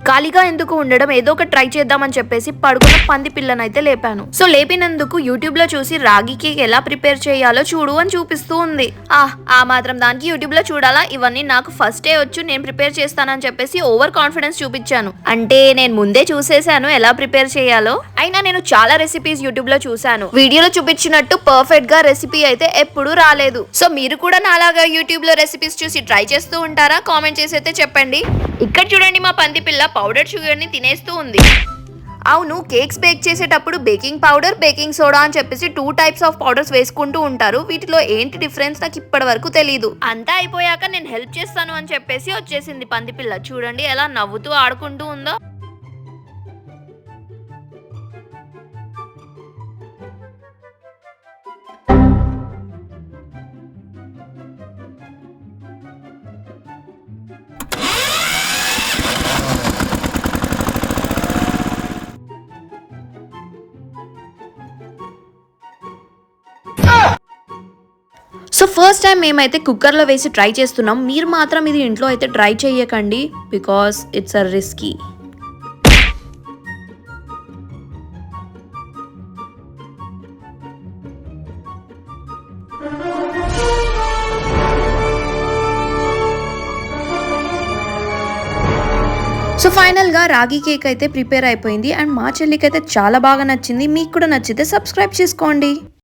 ఖాళీగా ఎందుకు ఉండడం, ఏదో ఒక ట్రై చేద్దామని చెప్పేసి పడుకున్న పంది పిల్లనైతే లేపాను. సో లేపినందుకు యూట్యూబ్ లో చూసి రాగి కేక్ ఎలా ప్రిపేర్ చేయాలో చూడు అని చూపిస్తూ ఉంది. ఆ మాత్రం దానికి యూట్యూబ్ లో చూడాలా? ఇవన్నీ నాకు ఫస్ట్ డే వచ్చు, నేను ప్రిపేర్ చేస్తానని చెప్పేసి ఓవర్ కాన్ఫిడెన్స్ చూపించాను. అంటే నేను ముందే చూసేసాను ఎలా ప్రిపేర్ చేయాలో. అయినా నేను చాలా రెసిపీస్ యూట్యూబ్ లో చూసాను. వీడియోలో చూపించినట్టు పర్ఫెక్ట్ గా రెసిపీ అయితే ఎప్పుడూ రాలేదు. సో మీరు కూడా నాలాగా యూట్యూబ్ లో రెసిపీస్ చూసి ట్రై చేస్తూ ఉంటారా? కామెంట్ చేసి అయితే చెప్పండి. ఇక్కడ చూడండి, మా పంది పిల్ల పౌడర్ షుగర్ ని తినేస్తూ ఉంది. అవును, కేక్స్ బేక్ చేసేటప్పుడు బేకింగ్ పౌడర్, బేకింగ్ సోడా అని చెప్పేసి 2 టైప్స్ ఆఫ్ పౌడర్స్ వేసుకుంటూ ఉంటారు. వీటిలో ఏంటి డిఫరెన్స్ నాకు ఇప్పటి వరకు తెలియదు. అంతా అయిపోయాక నేను హెల్ప్ చేస్తాను అని చెప్పేసి వచ్చేసింది పంది పిల్ల. చూడండి ఎలా నవ్వుతూ ఆడుకుంటూ ఉందో. సో ఫస్ట్ టైం మేమైతే కుక్కర్లో వేసి ట్రై చేస్తున్నాం. మీరు మాత్రం ఇది ఇంట్లో అయితే ట్రై చేయకండి, because it's a risky. So ఫైనల్గా రాగి కేక్ అయితే ప్రిపేర్ అయిపోయింది అండ్ మా చెల్లికి అయితే చాలా బాగా నచ్చింది. మీకు కూడా నచ్చితే సబ్స్క్రైబ్ చేసుకోండి.